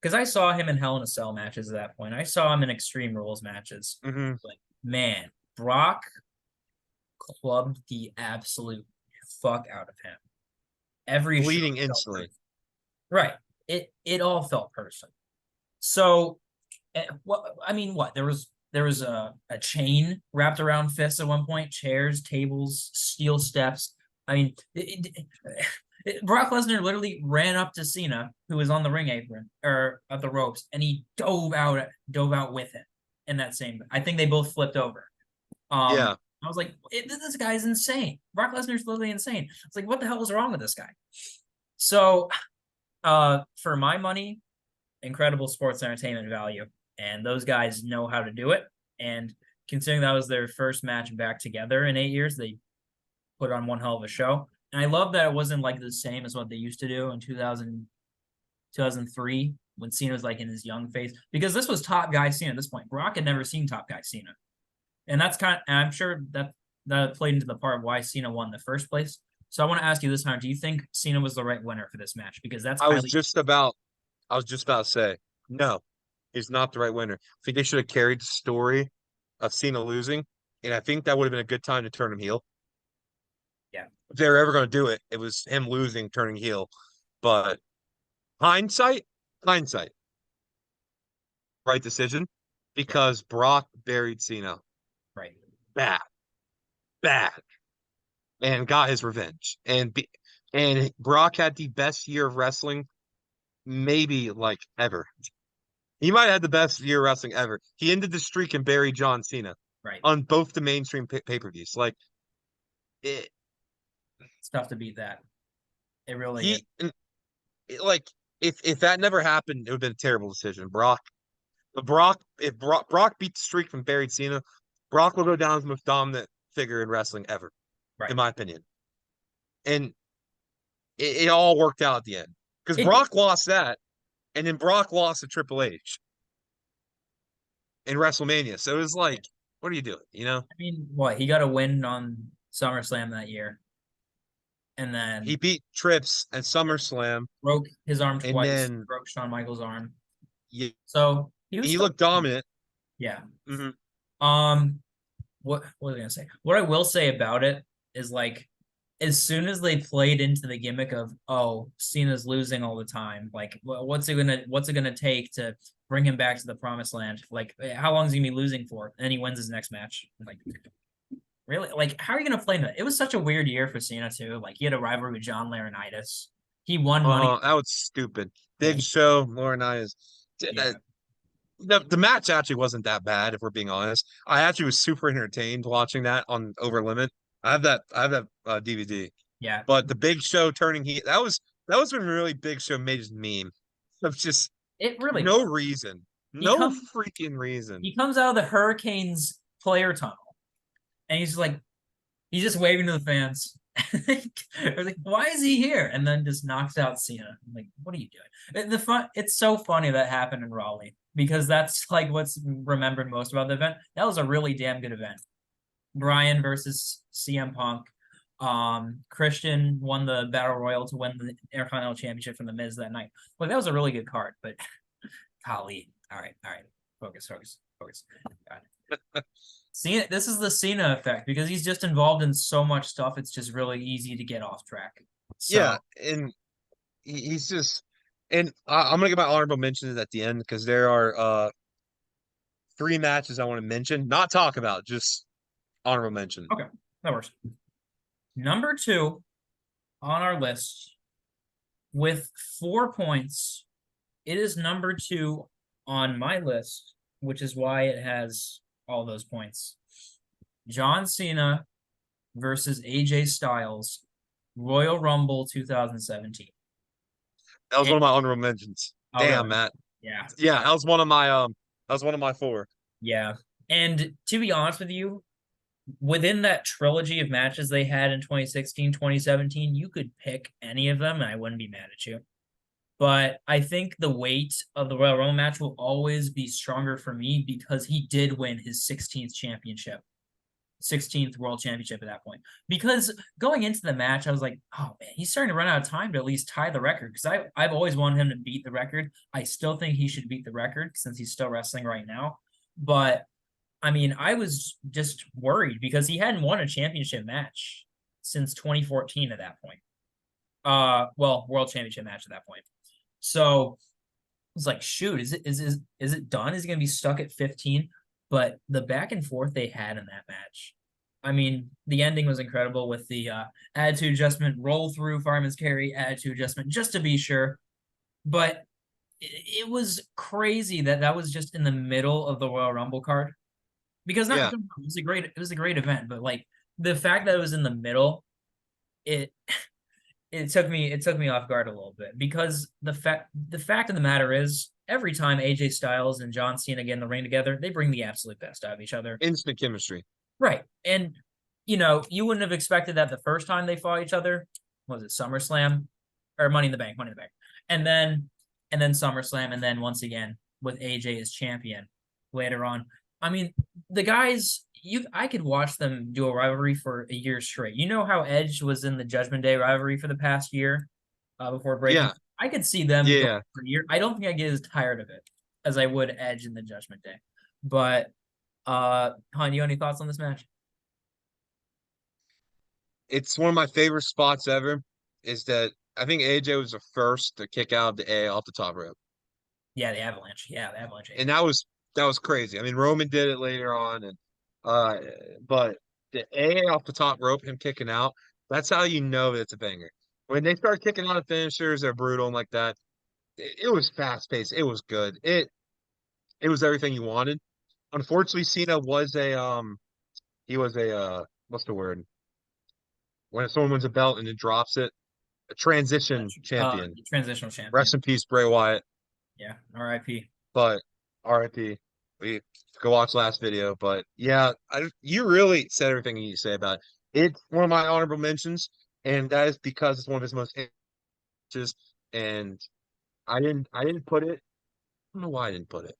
Because I saw him in Hell in a Cell matches at that point. I saw him in Extreme Rules matches. Hmm. But man, Brock clubbed the absolute fuck out of him. Every show Bleeding felt instantly. personal. Right. It all felt personal. So what I mean, what there was a chain wrapped around fists at one point, chairs, tables, steel steps. I mean, Brock Lesnar literally ran up to Cena, who was on the ring apron or at the ropes, and he dove out with him in that same. I think they both flipped over. Yeah. I was like, this guy's insane. Brock Lesnar's literally insane. It's like, what the hell is wrong with this guy? So, for my money, incredible sports entertainment value, and those guys know how to do it. And considering that was their first match back together in 8 years, they put on one hell of a show. And I love that it wasn't like the same as what they used to do in 2003 when Cena was like in his young phase, because this was top guy Cena at this point. Brock had never seen top guy Cena. And and I'm sure that played into the part of why Cena won in the first place. So I want to ask you this time, do you think Cena was the right winner for this match? Because that's I was highly. just about I was just about to say, no, he's not the right winner. I think they should have carried the story of Cena losing, and I think that would have been a good time to turn him heel. Yeah. If they were ever going to do it, it was him losing, turning heel. But hindsight, hindsight, right decision, Right. because Brock buried Cena Right. bad, bad, and got his revenge. And Brock had the best year of wrestling, maybe like ever. He might have had the best year of wrestling ever. He ended the streak and buried John Cena Right. on both the mainstream pay-per-views. Like it, It's tough to beat that. It really is. he like if that never happened, it would have been a terrible decision. If Brock beat the streak from buried Cena, Brock will go down as the most dominant figure in wrestling ever, in Right. my opinion. And it all worked out at the end because It Brock lost that, and then Brock lost to Triple H in WrestleMania. So it was like, what are you doing? You know, I mean, what, he got a win on SummerSlam that year and he then beat Trips at SummerSlam, broke his arm and twice, then broke Shawn Michaels' arm. yeah, So he was he still. looked dominant. Yeah. Hmm. Um, what was I gonna say? What I will say about it is like as soon as they played into the gimmick of, oh, Cena's losing all the time, like what's it gonna take to bring him back to the promised land? Like how long is he gonna be losing for? And he wins his next match. Like really? Like how are you gonna play that? It was such a weird year for Cena too. Like he had a rivalry with John Laurinaitis. He won money. That was stupid. Yeah, Big Show, Laurinaitis. yeah. The match actually wasn't that bad, if we're being honest. I actually was super entertained watching that on Over Limit. I have that DVD. Yeah. But the Big Show turning heat, that was when really Big Show made his meme. Of just It really no was. reason. He No comes freaking reason. he comes out of the Hurricanes player tunnel and he's just waving to the fans. They're like, why is he here? And then just knocks out Cena. I'm like, what are you doing? It's so funny that happened in Raleigh because that's like what's remembered most about the event. That was a really damn good event. Bryan versus CM Punk. Christian won the Battle Royal to win the Intercontinental Championship from the Miz that night. Like that was a really good card, but golly. All right. Focus. God. Cena, this is the Cena effect because he's just involved in so much stuff. It's just really easy to get off track. Yeah, So and he's just and I'm gonna get my honorable mentions at the end because there are three matches I want to mention, not talk about, just honorable mention. okay, that works. Number two on our list with 4 points. It is number two on my list, which is why it has all those points. John Cena versus AJ Styles, Royal Rumble 2017. That was It, one of my honorable mentions. oh, Damn, really? Matt. Yeah. Yeah, that was one of my four. Yeah. And to be honest with you, within that trilogy of matches they had in 2016, 2017, you could pick any of them and I wouldn't be mad at you. But I think the weight of the Royal Rumble match will always be stronger for me because he did win his 16th championship. 16th world championship at that point. Because going into the match, I was like, oh man, he's starting to run out of time to at least tie the record. Because I've always wanted him to beat the record. I still think he should beat the record since he's still wrestling right now. But I mean, I was just worried because he hadn't won a championship match since 2014 at that point. Well, world championship match at that point. So was like, shoot, is it done? Is he gonna be stuck at 15? But the back and forth they had in that match, I mean, the ending was incredible with the attitude adjustment, roll through fireman's carry, attitude adjustment, just to be sure. But it was crazy that that was just in the middle of the Royal Rumble card because not Yeah. it was a great event, but like the fact that it was in the middle, it it took me off guard a little bit because the fact of the matter is every time AJ Styles and John Cena get in the ring together, they bring the absolute best out of each other. Instant chemistry. Right. And you know, you wouldn't have expected that the first time they fought each other. Was it SummerSlam or Money in the Bank? Money in the Bank. And then SummerSlam and then once again with AJ as champion later on. I mean, the guys I could watch them do a rivalry for a year straight. You know how Edge was in the Judgment Day rivalry for the past year before breaking. Yeah. I could see them going Yeah. for a year. I don't think I get as tired of it as I would Edge in the Judgment Day. But Han, you have any thoughts on this match? It's one of my favorite spots ever. Is that I think AJ was the first to kick out of the A off the top rope. Yeah, the Avalanche. Yeah, the Avalanche. And that was crazy. I mean, Roman did it later on, and uh, but the A off the top rope, him kicking out, that's how you know that it's a banger. When they start kicking out of finishers, they're brutal and like that. It was fast paced. It was good. It was everything you wanted. Unfortunately, Cena was he was a what's the word? When someone wins a belt and then drops it, a transition champion. Transitional champion. Rest in peace, Bray Wyatt. Yeah, R.I.P. But RIP. We go watch last video. But yeah, you really said everything you need to say about it. It's one of my honorable mentions, and that is because it's one of his most interesting. And I didn't put it. I don't know why I didn't put it.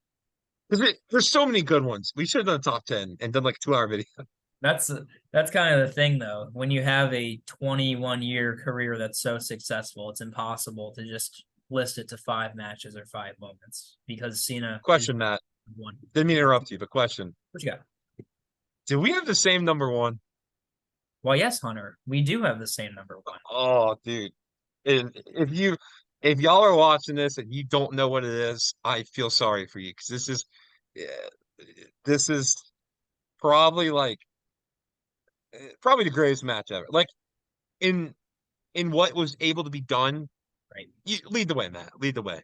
Because there's so many good ones. We should have done a top 10 and done like a 2 hour video. That's that's kind of the thing though. When you have a 21-year career that's so successful, it's impossible to just list it to 5 matches or 5 moments because Cena is Question, Matt. one. Didn't mean to interrupt you, but question. What you got? Do we have the same number one? Well, yes, Hunter, we do have the same number one. Oh, dude. And if y'all are watching this and you don't know what it is, I feel sorry for you because yeah, this is probably like probably the greatest match ever. Like in what was able to be done. Right. You lead the way, Matt. Lead the way.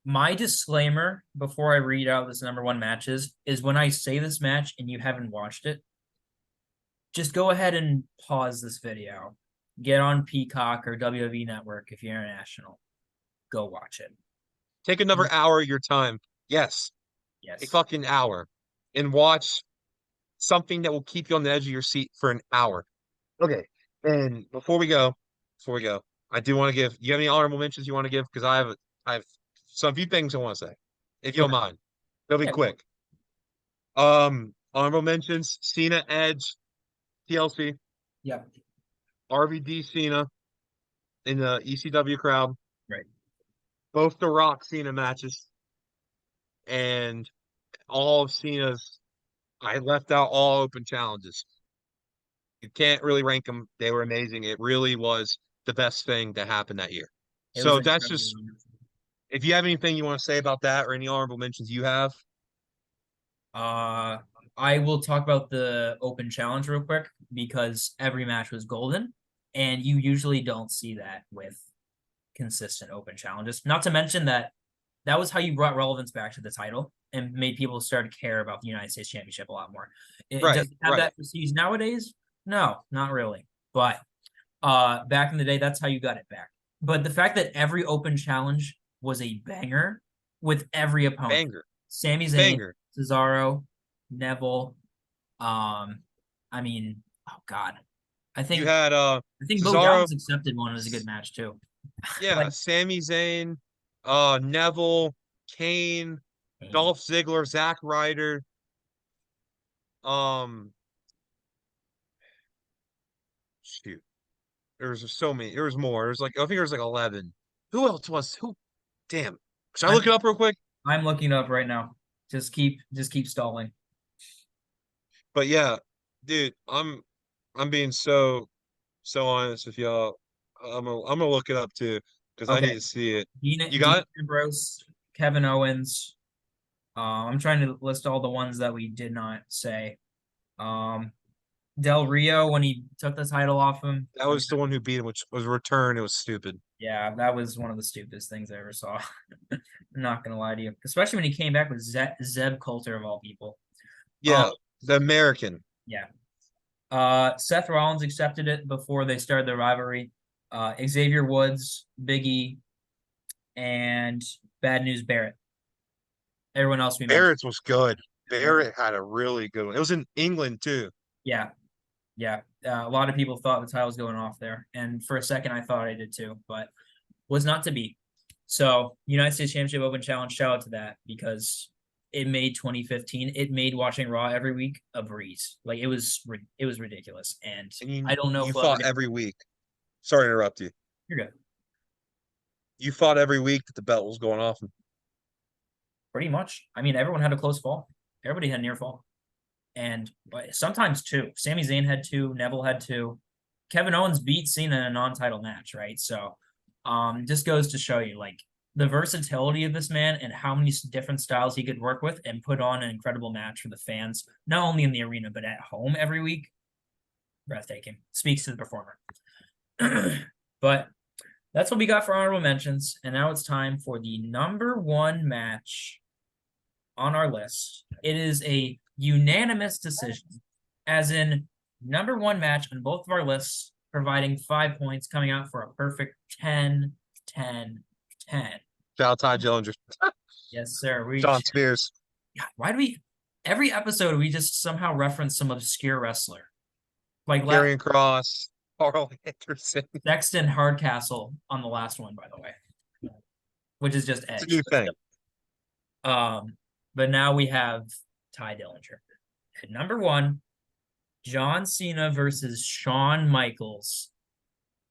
My disclaimer before I read out this number one matches is when I say this match and you haven't watched it, just go ahead and pause this video. Get on Peacock or WWE Network if you're international. Go watch it. Take another hour of your time. Yes, a Yes. fucking hour, and watch something that will keep you on the edge of your seat for an hour. Okay. And before we go, I do want to give. You have any honorable mentions you want to give? Because I have some few things I want to say, if you don't Okay. mind. They'll be Yeah, quick. Honorable mentions: Cena, Edge, TLC, yeah. RVD, Cena in the ECW crowd. Right. Both the Rock Cena matches, and all of Cena's. I left out all open challenges. You can't really rank them. They were amazing. It really was the best thing that happened that year. It was So that's incredibly just wonderful. if you have anything you want to say about that or any honorable mentions you have. Uh, I will talk about the open challenge real quick because every match was golden, and you usually don't see that with consistent open challenges. Not to mention that that was how you brought relevance back to the title and made people start to care about the United States Championship a lot more. Does Right, it have right. that prestige nowadays? No, not really. But back in the day, that's how you got it back. But the fact that every open challenge was a banger with every opponent. Banger. Sami Zayn, Banger. Cesaro, Neville. I mean, oh God. I You think had I think Bo Cesaro, Dallas accepted one was a good match too. yeah, Like Sami Zayn, Neville, Kane, Dolph Ziggler, Zack Ryder, um, There was so many. There was more. There was like I think there was like 11. Who else was who? Damn. Should I I'm look it up real quick? I'm looking up right now. Just keep stalling. But yeah, dude, I'm being so honest with y'all. I'm gonna look it up too because I need Okay. to see it. You Dean got it? Ambrose, Kevin Owens. I'm trying to list all the ones that we did not say. Um, Del Rio when he took the title off him. That I mean, was the one who beat him, which was return. It was stupid. yeah, that was one of the stupidest things I ever saw. I'm not gonna lie to you, especially when he came back with Zeb Coulter of all people. Um, Yeah, the American. yeah. Seth Rollins accepted it before they started the rivalry. Xavier Woods, Big E, and Bad News Barrett. Everyone else we mentioned. Barrett's was good. Barrett had a really good one. It was in England too. Yeah, yeah. A lot of people thought the title was going off there, and for a second I thought I did too, but was not to be. So United States Championship Open Challenge, shout out to that because it made 2015. It made watching Raw every week a breeze. Like it was ridiculous, and And you I don't know you if we'll ever fought get. every week. Sorry to interrupt you. You're good. You fought every week that the belt was going off. Pretty much. I mean, everyone had a close fall. Everybody had near fall, and sometimes two. Sami Zayn had two. Neville had two. Kevin Owens beat Cena in a non-title match, right? So, just goes to show you like the versatility of this man and how many different styles he could work with and put on an incredible match for the fans, not only in the arena but at home every week. Breathtaking. Speaks to the performer. But that's what we got for honorable mentions, and now it's time for the number one match on our list. It is a unanimous decision, as in number one match on both of our lists, providing 5 points, coming out for a perfect 10, 10, 10. Shout out Ty Dillinger. Yes, sir. We John Spears. God, why do we every episode we just somehow reference some obscure wrestler? Like Karrion Cross. Carl Anderson. Sexton Hardcastle on the last one, by the way, which is just It's a Edge. new thing. But now we have Ty Dillinger. At number one, John Cena versus Shawn Michaels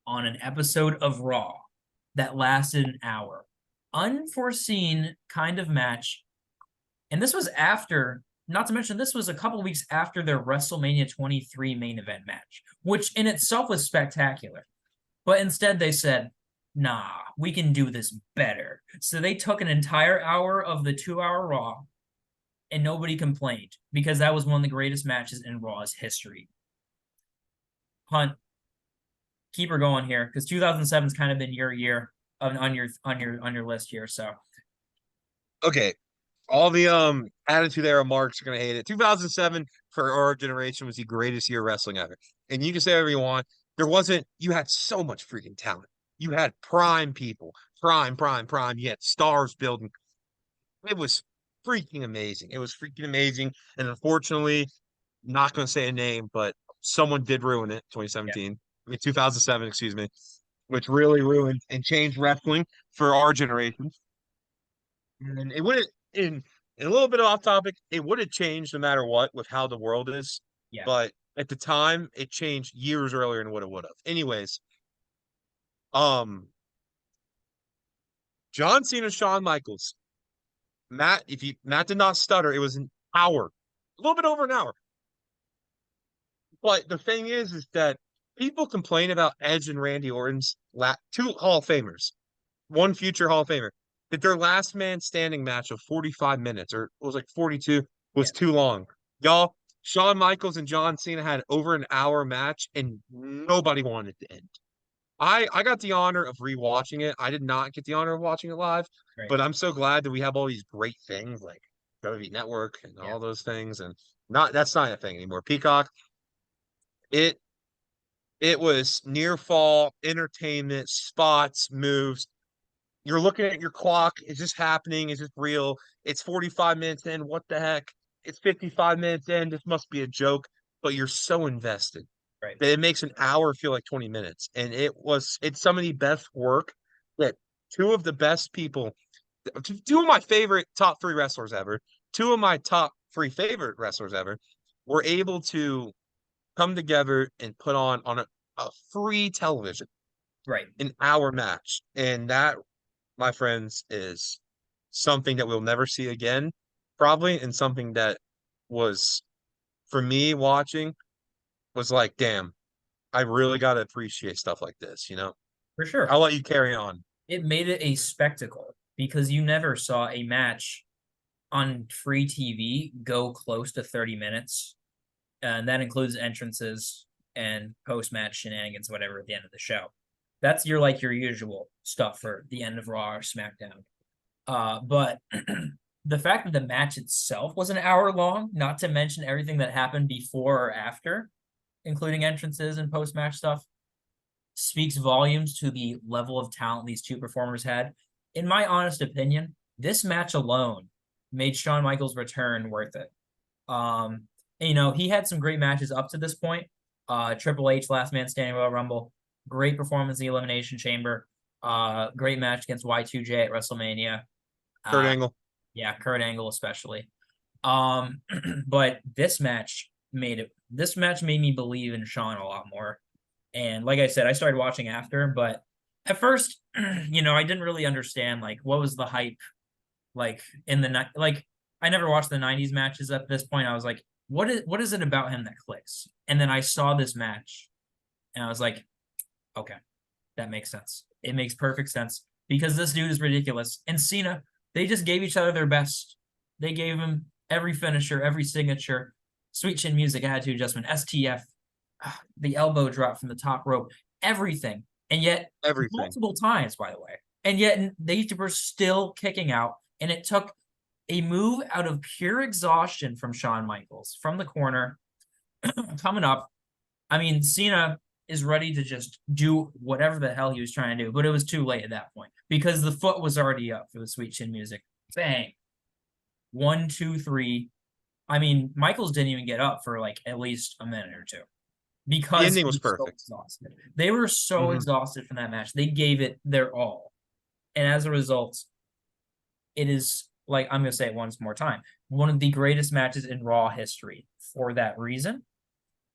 on an episode of Raw that lasted an hour. Unforeseen kind of match. And this was after, not to mention, this was a couple weeks after their WrestleMania 23 main event match, which in itself was spectacular. But instead they said, nah, we can do this better. So they took an entire hour of the 2 hour Raw and nobody complained because that was one of the greatest matches in Raw's history. Hunt, keep her going here because 2007's kind of been your year on your list here. So Okay. All the Attitude Era marks are gonna hate it. 2007 for our generation was the greatest year of wrestling ever. And you can say whatever you want. There wasn't, you had so much freaking talent. You had prime people, prime. You had stars building. It was freaking amazing. It was freaking amazing. And unfortunately, not gonna say a name, but someone did ruin it, yeah, 2017. I mean 2007, excuse me, which really ruined and changed wrestling for our generation. And it wouldn't in a little bit off topic, it would have changed no matter what with how the world is. yeah, But at the time, it changed years earlier than what it would have. Anyways, um, John Cena, Shawn Michaels. Matt did not stutter, it was an hour, a little bit over an hour. But the thing is that people complain about Edge and Randy Orton's two Hall of Famers, one future Hall of Famer, that their last man standing match of 45 minutes, or it was like 42, yeah. was too long. Y'all, Shawn Michaels and John Cena had over an hour match, and nobody wanted it to end. I got the honor of rewatching it. I did not get the honor of watching it live, Right. but I'm so glad that we have all these great things like WWE Network and Yeah. all those things, and not that's not a thing anymore. Peacock, it it was near fall entertainment, spots, moves. You're looking at your clock. Is this happening? Is this real? It's 45 minutes in. What the heck? It's 55 minutes in. This must be a joke. But you're so invested Right. that it makes an hour feel like 20 minutes. And it's some of the best work that two of the best people, two of my favorite top three wrestlers ever, two of my top three favorite wrestlers ever, were able to come together and put on a free television, Right. an hour match. And that, my friends, is something that we'll never see again, probably, and something that was, for me watching, was like, damn, I really got to appreciate stuff like this, you know? For sure. I'll let you carry on. It made it a spectacle because you never saw a match on free TV go close to 30 minutes. And that includes entrances and post-match shenanigans, whatever, at the end of the show. That's your usual stuff for the end of Raw or SmackDown. But the fact that the match itself was an hour long, not to mention everything that happened before or after, including entrances and post-match stuff, speaks volumes to the level of talent these two performers had. In my honest opinion, this match alone made Shawn Michaels' return worth it. And, he had some great matches up to this point. Triple H, Last Man Standing Royal Rumble, great performance in the Elimination Chamber. Great match against Y2J at WrestleMania. Kurt Uh, Angle. yeah, Kurt Angle especially. Um, but this match made me believe in Shawn a lot more. And like I said, I started watching after, but at first, I didn't really understand like what was the hype like in the night. Like I never watched the '90s matches at this point. I was like, what is it about him that clicks? And then I saw this match, and I was like, okay, that makes sense. It makes perfect sense because this dude is ridiculous. And Cena, they just gave each other their best. They gave him every finisher, every signature, sweet chin music, attitude adjustment, STF, the elbow drop from the top rope, everything. And yet, Everything. multiple times, by the way. And yet, they were still kicking out. And it took a move out of pure exhaustion from Shawn Michaels from the corner coming up. I mean, Cena is ready to just do whatever the hell he was trying to do, but it was too late at that point because the foot was already up for the sweet chin music. Bang. 1, 2, 3. I mean, Michaels didn't even get up for like at least a minute or two The because ending he was was so perfect. exhausted. They were so Hmm. exhausted from that match. They gave it their all. And as a result, it is like I'm going to say it once more time, one of the greatest matches in Raw history for that reason.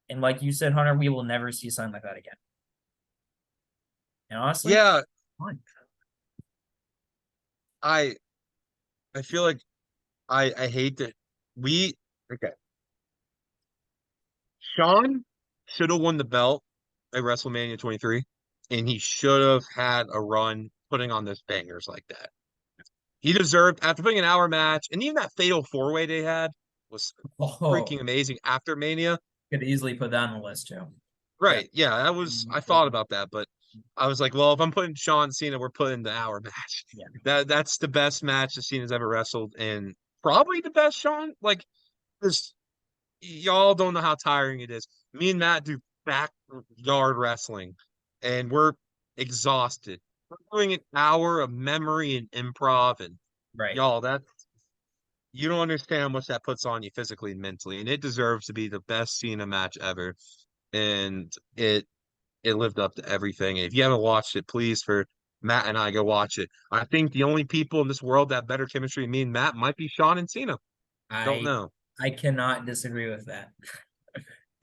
And like you said, Hunter, we will never see something like that again. And honestly, Yeah, fine. I I feel like I hate that we okay. Sean should have won the belt at WrestleMania 23, and he should have had a run putting on those bangers like that. He deserved after putting an hour match, and even that fatal four way they had was Oh, freaking amazing after Mania. could easily put that on the list too. That Right. Yeah, that was I thought about that, but I was like, well, if I'm putting Sean Cena, we're putting the hour match. yeah, That's the best match that Cena's ever wrestled, and probably the best Sean. Like, because y'all don't know how tiring it is. Me and Matt do backyard wrestling, and we're exhausted. We're doing an hour of memory and improv, and right. y'all, that you don't understand how much that puts on you physically and mentally, and it deserves to be the best Cena match ever. And it lived up to everything. And if you haven't watched it, please, for Matt and I, go watch it. I think the only people in this world that have better chemistry than me and Matt might be Sean and Cena. Don't I know. I cannot disagree with that.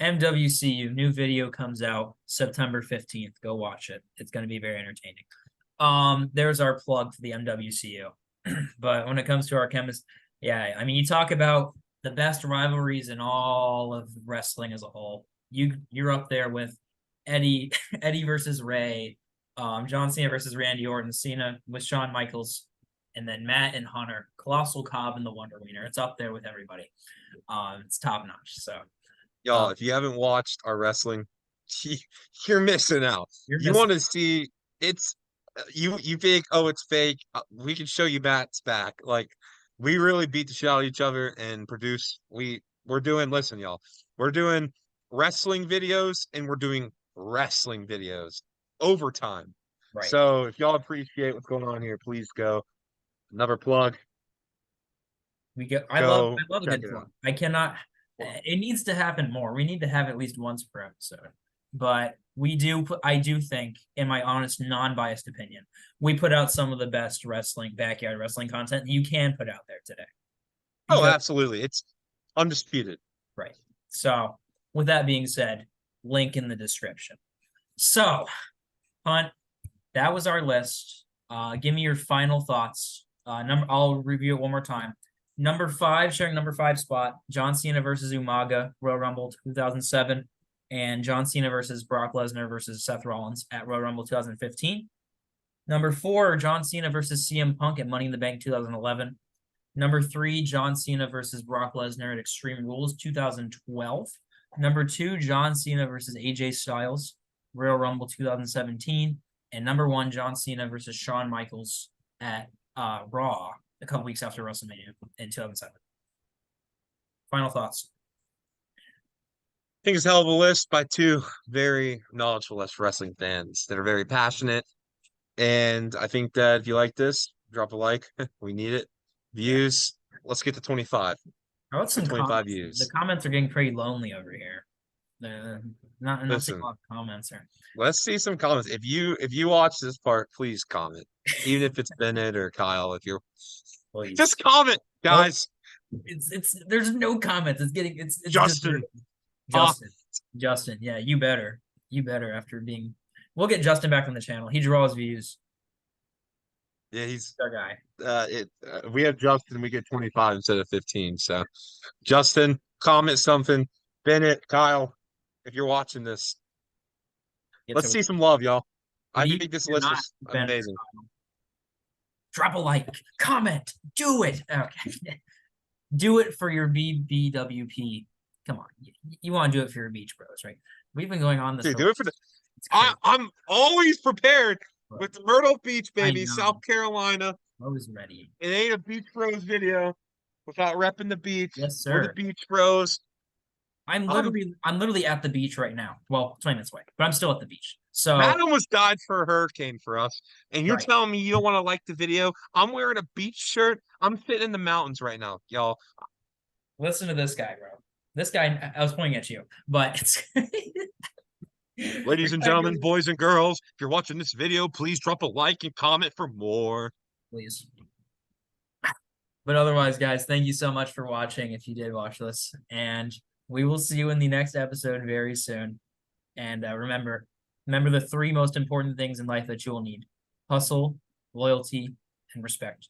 MWCU new video comes out September 15th. Go watch it. It's going to be very entertaining. There's our plug for the MWCU. But when it comes to our chemist, yeah, I mean, you talk about the best rivalries in all of wrestling as a whole. You're up there with Eddie Eddie versus Ray, John Cena versus Randy Orton, Cena with Shawn Michaels, and then Matt and Hunter, Colossal Cobb and the Wonder Wiener. It's up there with everybody. It's top notch. So Y'all, if you haven't watched our wrestling, you're missing out. you're You missing. want to see it's you think, oh, it's fake. We can show you Matt's back. Like we really beat the shit out of each other and produce. We're doing. Listen, y'all, we're doing wrestling videos and we're doing wrestling videos overtime. Right. So if y'all appreciate what's going on here, please go. Another plug. We get. I love. Go I love a check good it plug. out. I cannot. It needs to happen more. We need to have at least once per episode. But we do. I do think, in my honest, non-biased opinion, we put out some of the best wrestling backyard wrestling content you can put out there today. Oh, Because absolutely. It's undisputed. right. So with that being said, link in the description. So, Hunt, that was our list. Give me your final thoughts. I'll review it one more time. Number 5, sharing number 5 spot, John Cena versus Umaga, Royal Rumble 2007, and John Cena versus Brock Lesnar versus Seth Rollins at Royal Rumble 2015. Number 4, John Cena versus CM Punk at Money in the Bank 2011. Number 3, John Cena versus Brock Lesnar at Extreme Rules 2012. Number 2, John Cena versus AJ Styles, Royal Rumble 2017. And number 1, John Cena versus Shawn Michaels at Raw a couple weeks after WrestleMania in 2007. Final thoughts. I think it's a hell of a list by two very knowledgeable wrestling fans that are very passionate. And I think that if you like this, drop a like. We need it. Views. Let's get to 25. How about some 25 comments? views. The comments are getting pretty lonely over here. Not seeing Listen, a lot of comments there. let's see some comments. If you watch this part, please comment. Even if it's Bennett or Kyle, if you're Please. just comment, guys. It's there's no comments. It's Justin. Justin. Yeah, you better. You better after being we'll get Justin back on the channel. He draws views. Yeah, he's our guy. We have Justin, we get 25 instead of 15. So Justin, comment something. Bennett, Kyle, if you're watching this, let's see some love, y'all. I think this list is amazing. Drop a like, comment, do it. Okay. Do it for your Bbwp. Come on. You want to do it for your Beach Bros, right? We've been going on this. Dude, do it for the I'm always prepared with Myrtle Beach, baby, South Carolina. Always ready. It ain't a Beach Bros video without repping the beach. Yes, sir. We're the Beach Bros. I'm literally at the beach right now. Well, 20 minutes away, but I'm still at the beach. So Matt almost died for a hurricane for us, and you're telling me you don't want to like the video? I'm wearing a beach shirt. I'm sitting in the mountains right now, y'all. Listen to this guy, bro. This guy, I was pointing at you, but it's ladies and gentlemen, boys and girls, if you're watching this video, please drop a like and comment for more. Please. But otherwise, guys, thank you so much for watching if you did watch this. And we will see you in the next episode very soon. And remember the 3 most important things in life that you will need: hustle, loyalty, and respect.